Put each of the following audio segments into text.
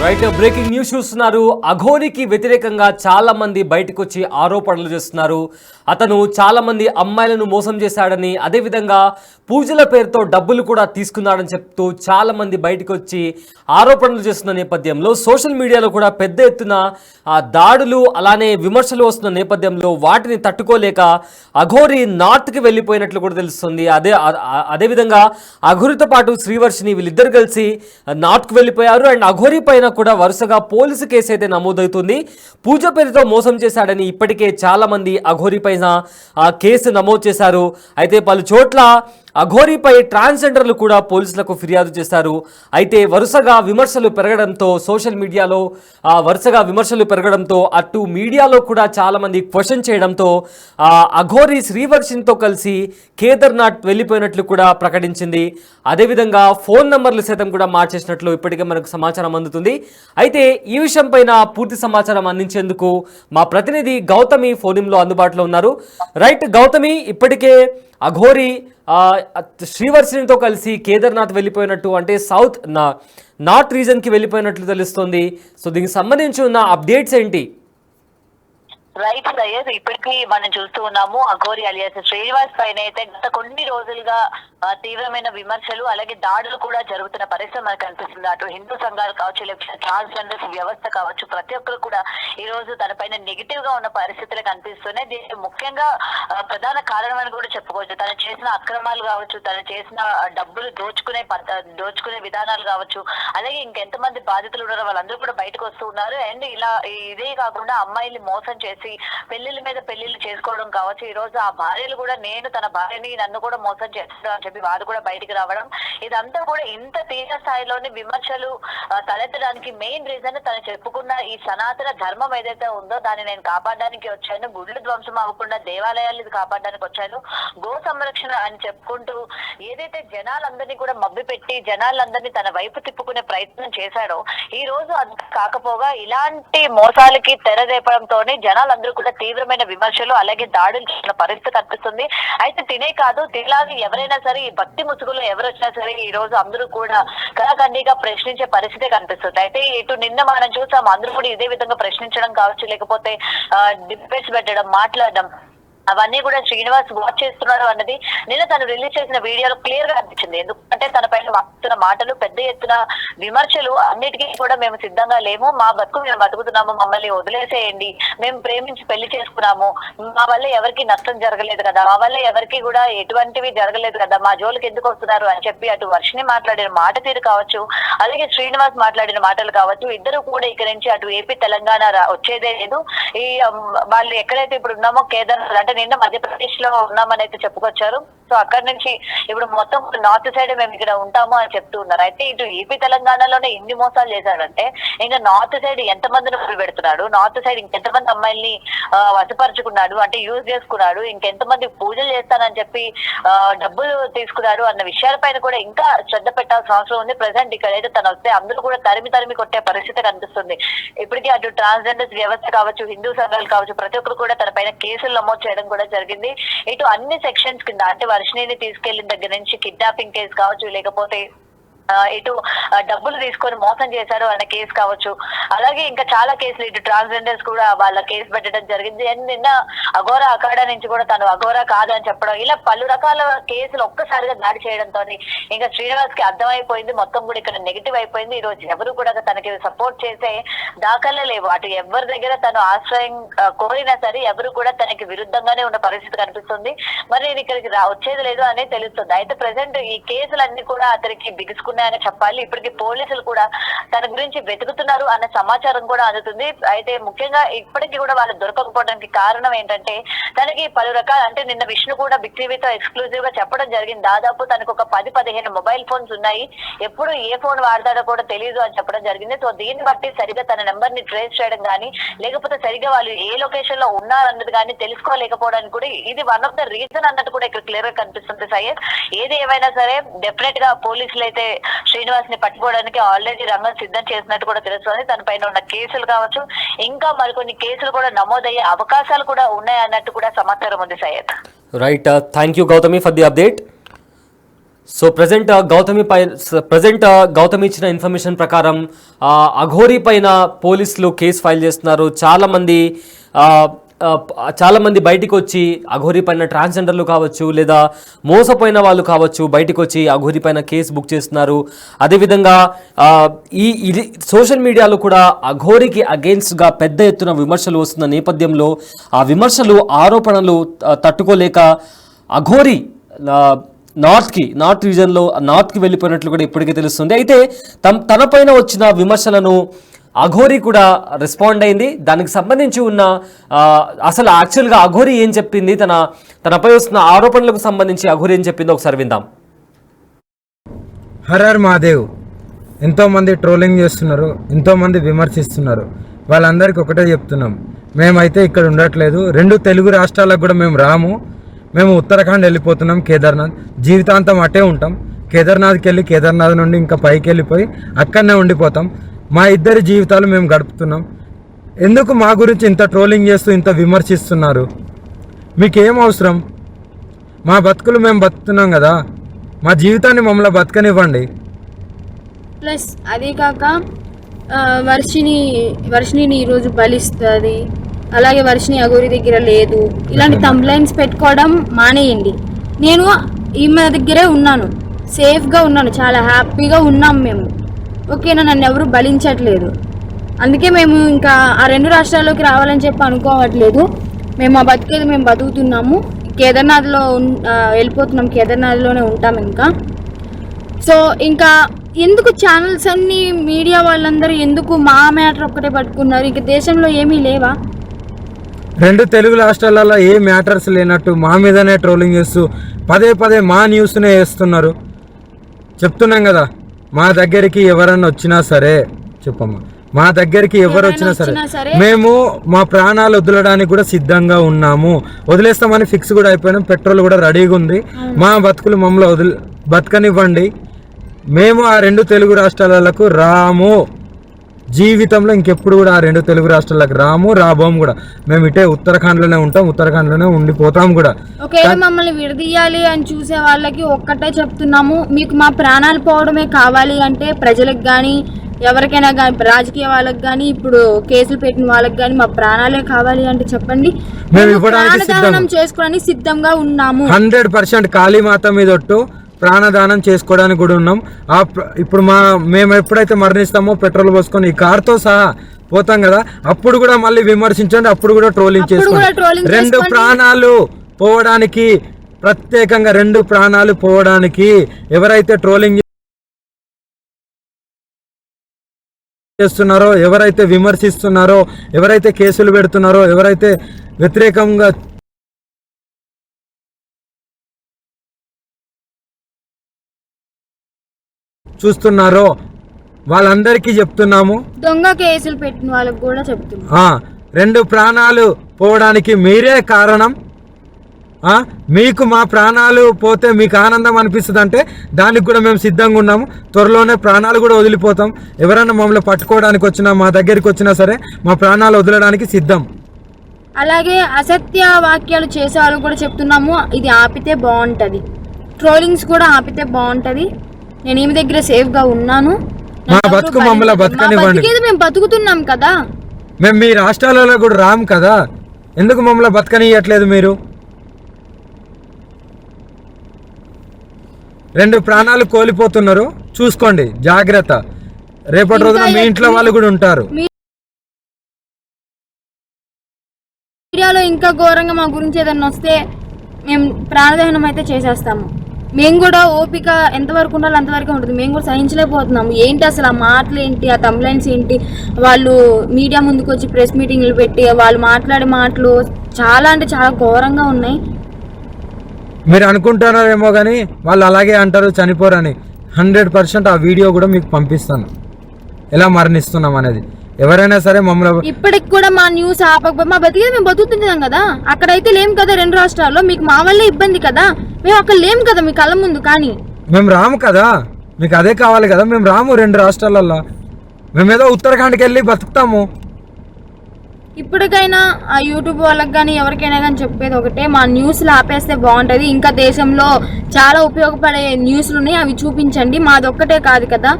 Right, breaking news చూస్తున్నారు. అఘోరికి వ్యతిరేకంగా చాలా మంది బయటకు వచ్చి ఆరోపణలు చేస్తున్నారు. అతను చాలా మంది అమ్మాయిలను మోసం చేశాడని, అదేవిధంగా పూజల పేరుతో డబ్బులు కూడా తీసుకున్నాడని చెప్తూ చాలా మంది బయటకు వచ్చి ఆరోపణలు చేస్తున్న నేపథ్యంలో సోషల్ మీడియాలో కూడా పెద్ద ఎత్తున దాడులు అలానే విమర్శలు వస్తున్న నేపథ్యంలో వాటిని తట్టుకోలేక అఘోరి నార్త్కి వెళ్ళిపోయినట్లు కూడా తెలుస్తుంది. అదేవిధంగా అఘోరితో పాటు శ్రీవర్షిని వీళ్ళిద్దరు కలిసి నార్త్కి వెళ్ళిపోయారు. అండ్ అఘోరి పైన కూడా వరుసగా పోలీసు కేసు అయితే నమోదవుతుంది. పూజ పేరుతో మోసం చేశాడని ఇప్పటికే చాలా మంది అఘోరి పైన కేసు నమోదు చేశారు. అయితే పలు చోట్ల అఘోరిపై ట్రాన్స్జెండర్లు కూడా పోలీసులకు ఫిర్యాదు చేశారు. అయితే వరుసగా విమర్శలు పెరగడంతో సోషల్ మీడియాలో అటు మీడియాలో కూడా చాలా మంది క్వశ్చన్ చేయడంతో అఘోరి శ్రీవర్షినితో కలిసి కేదార్నాథ్ వెళ్ళిపోయినట్లు కూడా ప్రకటించింది. అదేవిధంగా ఫోన్ నంబర్లు సైతం కూడా మార్చేసినట్లు ఇప్పటికే మనకు సమాచారం అందుతుంది. అయితే ఈ విషయం పైన పూర్తి సమాచారం అందించేందుకు మా ప్రతినిధి గౌతమి ఫోన్లో అందుబాటులో ఉన్నారు. రైట్ గౌతమి, ఇప్పటికే అఘోరి శ్రీవర్షినితో కలిసి కేదార్నాథ్ వెళ్ళిపోయినట్టు, అంటే నార్త్ రీజన్కి వెళ్ళిపోయినట్లు తెలుస్తుంది. సో దీనికి సంబంధించి ఉన్న అప్డేట్స్ ఏంటి? రైట్ సయ్యద్, ఇప్పటికీ మనం చూస్తూ ఉన్నాము అఘోరి అలియాస్ శ్రీనివాస్ పైన అయితే గత కొన్ని రోజులుగా తీవ్రమైన విమర్శలు అలాగే దాడులు కూడా జరుగుతున్న పరిస్థితి మనకు కనిపిస్తుంది. అటు హిందూ సంఘాలు కావచ్చు, లేకపోతే ట్రాన్స్జెండర్స్ వ్యవస్థ కావచ్చు, ప్రతి ఒక్కరు కూడా ఈ రోజు తన పైన నెగిటివ్ గా ఉన్న పరిస్థితులు కనిపిస్తున్నాయి. దీనికి ముఖ్యంగా ప్రధాన కారణం అని కూడా చెప్పుకోవచ్చు. తను చేసిన అక్రమాలు కావచ్చు, తను చేసిన డబ్బులు దోచుకునే విధానాలు కావచ్చు, అలాగే ఇంకెంతమంది బాధితులు ఉన్నారో వాళ్ళందరూ కూడా బయటకు వస్తూ ఉన్నారు. అండ్ ఇలా ఇదే కాకుండా అమ్మాయిల్ని మోసం చేసి పెళ్లిళ్ళ మీద పెళ్లిళ్ళు చేసుకోవడం కావచ్చు. ఈ రోజు ఆ భార్యలు కూడా తన భార్యని నన్ను కూడా మోసం చేస్తాను అని చెప్పి వారు కూడా బయటికి రావడం, ఇదంతా కూడా ఇంత తీవ్ర స్థాయిలోని విమర్శలు తలెత్తడానికి మెయిన్ రీజన్ తను చెప్పుకున్న ఈ సనాతన ధర్మం ఏదైతే ఉందో దాన్ని నేను కాపాడడానికి వచ్చాను, గుళ్ళు ధ్వంసం అవ్వకుండా దేవాలయాలు కాపాడడానికి వచ్చాను, గో సంరక్షణ అని చెప్పుకుంటూ ఏదైతే జనాలందరినీ కూడా మభ్య పెట్టి జనాలందరినీ తన వైపు తిప్పుకునే ప్రయత్నం చేశాడో, ఈ రోజు అది కాకపోగా ఇలాంటి మోసాలకి తెరదేపడంతోనే జనాలందరూ కూడా తీవ్రమైన విమర్శలు అలాగే దాడులు చేసిన పరిస్థితి కనిపిస్తుంది. అయితే తినే కాదు, తిలాగి ఎవరైనా సరే ఈ భక్తి ముసుగులో ఎవరు వచ్చినా సరే ఈ రోజు అందరూ కూడా కళాఖండిగా ప్రశ్నించే పరిస్థితి కనిపిస్తుంది. అయితే ఇటు నిన్న మనం చూసాం, అందరూ కూడా ఇదే విధంగా ప్రశ్నించడం కావచ్చు, లేకపోతే డిబేట్స్ పెట్టడం, మాట్లాడడం, అవన్నీ కూడా శ్రీనివాస్ వాచ్ చేస్తున్నాడు అన్నది నిన్న తను రిలీజ్ చేసిన వీడియోలో క్లియర్ గా అనిపించింది. ఎందుకంటే తన పైన వస్తున్న మాటలు, పెద్ద ఎత్తున విమర్శలు, అన్నిటికీ కూడా మేము సిద్ధంగా లేము, మా బతుకు మేము బతుకుతున్నాము, మమ్మల్ని వదిలేసేయండి, మేము ప్రేమించి పెళ్లి చేసుకున్నాము, మా వల్ల ఎవరికి నష్టం జరగలేదు కదా, మా వల్ల ఎవరికి కూడా ఎటువంటివి జరగలేదు కదా, మా జోలికి ఎందుకు వస్తున్నారు అని చెప్పి అటు వర్షిని మాట్లాడిన మాట తీరు కావచ్చు, అలాగే శ్రీనివాస్ మాట్లాడిన మాటలు కావచ్చు, ఇద్దరు కూడా ఇక్కడ నుంచి అటు ఏపీ తెలంగాణ వచ్చేదే లేదు. ఈ వాళ్ళు ఎక్కడైతే ఇప్పుడు ఉన్నామో కేదార్నాథ్, అంటే నిన్న మధ్యప్రదేశ్ లో ఉన్నామని అయితే చెప్పుకొచ్చారు. సో అక్కడి నుంచి ఇప్పుడు మొత్తం నార్త్ సైడ్ మేము ఇక్కడ ఉంటాము అని చెప్తూ ఉన్నారు. అయితే ఇటు ఏపీ తెలంగాణలోనే ఇన్ని మోసాలు చేశాడంటే ఇంకా నార్త్ సైడ్ ఎంతమందిని పెడుతున్నాడు, నార్త్ సైడ్ ఇంకెంతమంది అమ్మాయిల్ని వశపరుచుకున్నాడు, అంటే యూజ్ చేసుకున్నాడు, ఇంకెంతమంది పూజలు చేస్తానని చెప్పి డబ్బులు తీసుకున్నాడు అన్న విషయాలపైన కూడా ఇంకా శ్రద్ధ పెట్టాల్సిన అవసరం ఉంది. ప్రెసెంట్ ఇక్కడైతే తను వస్తే అందరూ కూడా తరిమి కొట్టే పరిస్థితి కనిపిస్తుంది. ఇప్పటికీ అటు ట్రాన్స్జెండర్స్ వ్యవస్థ కావచ్చు, హిందూ సంఘాలు కావచ్చు, ప్రతి ఒక్కరు కూడా తన పైన కేసులు నమోదు చేయడం కూడా జరిగింది. ఇటు అన్ని సెక్షన్స్ కింద, అంటే వర్షిణిని తీసుకెళ్లిన దగ్గర నుంచి కిడ్నాపింగ్ కేసు కావచ్చు, లేకపోతే ఇటు డబ్బులు తీసుకొని మోసం చేశారు అన్న కేసు కావచ్చు, అలాగే ఇంకా చాలా కేసులు, ఇటు ట్రాన్స్జెండర్స్ కూడా వాళ్ళ కేసు పెట్టడం జరిగింది. అండ్ నిన్న అఘోరా అఖాడా నుంచి కూడా తను అఘోరా కాదని చెప్పడం, ఇలా పలు రకాల కేసులు ఒక్కసారిగా దాడి చేయడంతో ఇంకా శ్రీనివాస్ కి అర్థమైపోయింది, మొత్తం కూడా ఇక్కడ నెగిటివ్ అయిపోయింది. ఈ రోజు ఎవరు కూడా తనకి సపోర్ట్ చేసే దాఖలే లేవు. అటు ఎవరి దగ్గర తను ఆశ్రయం కోరినా సరే ఎవరు కూడా తనకి విరుద్ధంగానే ఉన్న పరిస్థితి కనిపిస్తుంది. మరి నేను ఇక్కడికి వచ్చేది లేదు అనేది తెలుస్తుంది. అయితే ప్రెసెంట్ ఈ కేసులన్నీ కూడా అతనికి బిగుసుకున్నాయని చెప్పాలి. ఇప్పటికీ పోలీసులు కూడా తన గురించి వెతుకుతున్నారు అన్న సమాచారం కూడా అందుతుంది. అయితే ముఖ్యంగా ఇప్పటికీ కూడా వాళ్ళు దొరకకపోవడానికి కారణం ఏంటంటే తనకి పలు రకాల, అంటే నిన్న విష్ణు కూడా బిగ్ టీవీతో ఎక్స్క్లూజివ్ గా చెప్పడం జరిగింది, దాదాపు తనకు ఒక 10-15 మొబైల్ ఫోన్స్ ఉన్నాయి, ఎప్పుడు ఏ ఫోన్ వాడతాడో కూడా తెలియదు అని చెప్పడం జరిగింది. సో దీన్ని బట్టి సరిగా తన నెంబర్ ని ట్రేస్ చేయడం కానీ, లేకపోతే సరిగా వాళ్ళు ఏ లొకేషన్ లో ఉన్నారన్నది కానీ తెలుసుకోలేకపోవడానికి కూడా ఇది వన్ ఆఫ్ ద రీజన్ అన్నట్టు కూడా ఇక్కడ క్లియర్ గా కనిపిస్తుంది. సయ్యద్, ఏది ఏమైనా సరే డెఫినెట్ గా పోలీసులు అయితే శ్రీనివాస్ ని పట్టుకోవడానికి ఆల్రెడీ రంగం సిద్ధం చేసినట్టు కూడా తెలుస్తుంది. తన పైన ఉన్న కేసులు కావచ్చు, ఇంకా మరికొన్ని కేసులు కూడా నమోదయ్యే అవకాశాలు కూడా ఉన్నాయి అన్నట్టు కూడా సమాచారం ఉంది. Syed, right, thank you Gautami for the update. So present Gautami ఇచ్చిన ఇన్ఫర్మేషన్ ప్రకారం అఘోరీ పైన పోలీసులు కేసు ఫైల్ చేస్తున్నారు. చాలా మంది బయటికి వచ్చి అఘోరీ పైన ట్రాన్స్జెండర్లు కావచ్చు లేదా మోసపోయిన వాళ్ళు కావచ్చు బయటికి వచ్చి అఘోరీ పైన కేసు బుక్ చేస్తున్నారు. అదేవిధంగా ఇది సోషల్ మీడియాలో కూడా అఘోరీకి అగెయిన్స్ట్గా పెద్ద ఎత్తున విమర్శలు వస్తున్న నేపథ్యంలో ఆ విమర్శలు ఆరోపణలు తట్టుకోలేక అఘోరీ నార్త్ రీజన్లో నార్త్కి వెళ్ళిపోయినట్లు కూడా ఇప్పటికే తెలుస్తుంది. అయితే తనపైన వచ్చిన విమర్శలను అఘోరీ కూడా రెస్పాండ్ అయింది. దానికి సంబంధించి ఉన్న అసలు యాక్చువల్గా అఘోరీ ఏం చెప్పింది, తనపై వస్తున్న ఆరోపణలకు సంబంధించి అఘోరీ ఏం చెప్పిందో ఒకసారి విందాం. హర్ మహాదేవ్. ఎంతోమంది ట్రోలింగ్ చేస్తున్నారు, ఎంతోమంది విమర్శిస్తున్నారు. వాళ్ళందరికీ ఒకటే చెప్తున్నాం, మేమైతే ఇక్కడ ఉండట్లేదు. 2 తెలుగు రాష్ట్రాలకు కూడా మేము రాము. మేము ఉత్తరాఖండ్ వెళ్ళిపోతున్నాం, కేదార్నాథ్. జీవితాంతం అటే ఉంటాం. కేదార్నాథ్కి వెళ్ళి కేదార్నాథ్ నుండి ఇంకా పైకి వెళ్ళిపోయి అక్కడనే ఉండిపోతాం. మా ఇద్దరి జీవితాలు మేము గడుపుతున్నాం. ఎందుకు మా గురించి ఇంత ట్రోలింగ్ చేస్తూ ఇంత విమర్శిస్తున్నారు? మీకేం అవసరం? మా బతుకులు మేము బతుకుతున్నాం కదా, మా జీవితాన్ని మమ్మల్ని బతకనివ్వండి. ప్లస్ అదే కాక వర్షిని ఈరోజు బలిస్తుంది, అలాగే వర్షిని అఘోరీ దగ్గర లేదు, ఇలాంటి కంప్లైంట్స్ పెట్టుకోవడం మానేయండి. నేను ఈమె దగ్గరే ఉన్నాను, సేఫ్గా ఉన్నాను, చాలా హ్యాపీగా ఉన్నాం మేము. ఓకేనా, నన్ను ఎవరు బలించట్లేదు. అందుకే మేము ఇంకా ఆ 2 రాష్ట్రాల్లోకి రావాలని చెప్పి అనుకోవట్లేదు. మేము ఆ బతికేది మేము బతుకుతున్నాము. కేదార్నాథ్లో వెళ్ళిపోతున్నాం, కేదార్నాథ్లోనే ఉంటాం ఇంకా. సో ఇంకా ఎందుకు ఛానల్స్ అన్నీ మీడియా వాళ్ళందరూ ఎందుకు మా మ్యాటర్ ఒక్కటే పట్టుకున్నారు? ఇంక దేశంలో ఏమీ లేవా? 2 తెలుగు రాష్ట్రాలలో ఏ మ్యాటర్స్ లేనట్టు మా మీదనే ట్రోలింగ్ చేస్తూ పదే మా న్యూస్నే వేస్తున్నారు. చెప్తున్నాం కదా, మా దగ్గరికి ఎవరన్నా వచ్చినా సరే, చెప్పమ్మా, మా దగ్గరికి ఎవరు వచ్చినా సరే మేము మా ప్రాణాలు వదలడానికి కూడా సిద్ధంగా ఉన్నాము. వదిలేస్తామని ఫిక్స్ కూడా అయిపోయినాం. పెట్రోల్ కూడా రెడీగా ఉంది. మా బతుకులు మమ్మల్ని బతకనివ్వండి. మేము ఆ 2 తెలుగు రాష్ట్రాలకు రాము. జీవితంలో ఇంకెప్పుడు కూడా ఆ 2 తెలుగు రాష్ట్రాలకు రాబోము కూడా. మేము ఇటే ఉత్తరాఖండ్లోనే ఉంటాం, ఉత్తరాఖండ్లోనే ఉండిపోతాం కూడా. ఒకవేళ మమ్మల్ని విడదీయాలి అని చూసే వాళ్ళకి ఒక్కటే చెప్తున్నాము, మీకు మా ప్రాణాలు పోవడమే కావాలి అంటే ప్రజలకు కానీ ఎవరికైనా కానీ రాజకీయ వాళ్ళకి కానీ ఇప్పుడు కేసులు పెట్టిన వాళ్ళకి కానీ మా ప్రాణాలే కావాలి అంటే చెప్పండి, మేము ప్రాణదానం చేసుకోవడానికి సిద్ధంగా ఉన్నాము. 100% కాళీమాత మీద ఒట్టు ప్రాణదానం చేసుకోవడానికి కూడా ఉన్నాం. ఇప్పుడు మేము ఎప్పుడైతే మరణిస్తామో పెట్రోల్ పోసుకొని ఈ కార్తో సహా పోతాం కదా, అప్పుడు కూడా మళ్ళీ విమర్శించండి, అప్పుడు కూడా ట్రోలింగ్ చేసుకోండి. 2 ప్రాణాలు పోవడానికి, ప్రత్యేకంగా 2 ప్రాణాలు పోవడానికి ఎవరైతే ట్రోలింగ్ చేస్తున్నారో, ఎవరైతే విమర్శిస్తున్నారో, ఎవరైతే కేసులు పెడుతున్నారో, ఎవరైతే వ్యతిరేకంగా చూస్తున్నారో వాళ్ళందరికీ చెప్తున్నాము. దొంగ కేసులు పెట్టిన వాళ్ళకి కూడా చెప్తున్నాము, 2 ప్రాణాలు పోవడానికి మీరే కారణం. మీకు మా ప్రాణాలు పోతే మీకు ఆనందం అనిపిస్తుంది అంటే దానికి కూడా మేము సిద్ధంగా ఉన్నాము. త్వరలోనే ప్రాణాలు కూడా వదిలిపోతాం. ఎవరైనా మమ్మల్ని పట్టుకోవడానికి వచ్చినా, మా దగ్గరికి వచ్చినా సరే మా ప్రాణాలు వదలడానికి సిద్ధం. అలాగే అసత్య వాక్యాలు చేసే వాళ్ళు కూడా చెప్తున్నాము, ఇది ఆపితే బాగుంటుంది. ట్రోలింగ్స్ కూడా ఆపితే బాగుంటుంది. నేను ఈమె దగ్గర సేఫ్గా ఉన్నాను. మా బతుకు మమ్మల్ని బతకనివ్వండి. మేము బతుకుతున్నాం కదా, మేము మీ రాష్ట్రాలలో కూడా రాము కదా, ఎందుకు మమ్మల్ని బతకనియట్లేదు మీరు? 2 ప్రాణాలు కోల్పోతున్నారు, చూసుకోండి, జాగ్రత్త. రేపటి రోజున మీ ఇంట్లో వాళ్ళు కూడా ఉంటారు. మీడియాలో ఇంకా ఘోరంగా మా గురించి ఏదన్నా వస్తే మేము ప్రాణదహనం అయితే చేసేస్తాము. మేము కూడా ఓపిక ఎంతవరకు ఉండాలో అంతవరకు ఉంటుంది. మేము కూడా సహించలేకపోతున్నాము. ఏంటి అసలు ఆ మాటలు ఏంటి, ఆ కంప్లైంట్స్ ఏంటి, వాళ్ళు మీడియా ముందుకు వచ్చి ప్రెస్ మీటింగ్లు పెట్టి వాళ్ళు మాట్లాడే మాటలు చాలా అంటే చాలా ఘోరంగా ఉన్నాయి. మీరు అనుకుంటున్నారేమో కానీ వాళ్ళు అలాగే అంటారు, చనిపోరని. 100% ఆ వీడియో కూడా మీకు పంపిస్తాను, ఎలా మరణిస్తున్నాం అనేది. ఎవరైనా సరే మమ్మల్ని ఇప్పటికి కూడా మా న్యూస్ ఆపకపోతే మా బతికేది మేము బతుకుతున్నాం కదా. అక్కడైతే లేం కదా 2 రాష్ట్రాల్లో, మీకు మా వల్లే ఇబ్బంది కదా. మేము అక్కడ లేం కదా మీ కళ్ళ ముందు. కానీ మేము రాము కదా, మీకు అదే కావాలి కదా. మేము రాము 2 రాష్ట్రాలలో. మేమేదో ఉత్తరాఖండ్కి వెళ్ళి బతుకుతాము. ఇప్పటికైనా ఆ యూట్యూబ్ వాళ్ళకి కానీ ఎవరికైనా కానీ చెప్పేది ఒకటే, మా న్యూస్లు ఆపేస్తే బాగుంటుంది. ఇంకా దేశంలో చాలా ఉపయోగపడే న్యూస్లు ఉన్నాయి, అవి చూపించండి. మాదొక్కటే కాదు కదా,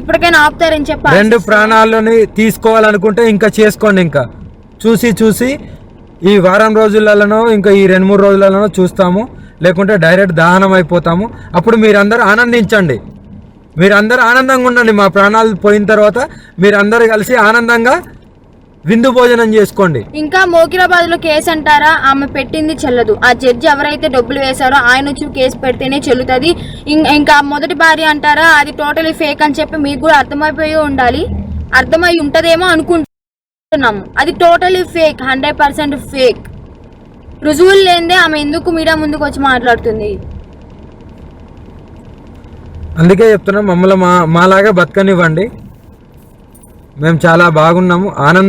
ఇప్పటికైనా ఆపుతారని చెప్పి 2 ప్రాణాలని తీసుకోవాలనుకుంటే ఇంకా చేసుకోండి. ఇంకా చూసి ఈ వారం రోజులలోనో ఇంకా ఈ 2-3 రోజులలోనో చూస్తాము, లేకుంటే డైరెక్ట్ దహనం అయిపోతాము. అప్పుడు మీరందరూ ఆనందించండి, మీరందరూ ఆనందంగా ఉండండి. మా ప్రాణాలు పోయిన తర్వాత మీరందరూ కలిసి ఆనందంగా విందు భోజనం చేసుకోండి. ఇంకా మోకిరాబాద్ లో కేసు అంటారా, ఆమె పెట్టింది చెల్లదు. ఆ జడ్జి ఎవరైతే డబ్బులు వేశారో ఆయన వచ్చి కేసు పెడితేనే చెల్లుతుంది. ఇంకా మొదటి భార్య అంటారా, అది టోటలీ ఫేక్ అని చెప్పి మీకు కూడా అర్థమైపోయి ఉండాలి, అర్థమై ఉంటదేమో అనుకుంటున్నాము. అది టోటలీ ఫేక్, 100% ఫేక్. రుజువులు లేదే ఆమె ఎందుకు మీడియా ముందుకు వచ్చి మాట్లాడుతుంది? అందుకే చెప్తున్నాం, మమ్మల్ని మాలాగా బతకనివ్వండి. మేము చాలా బాగున్నాము, ఆనందం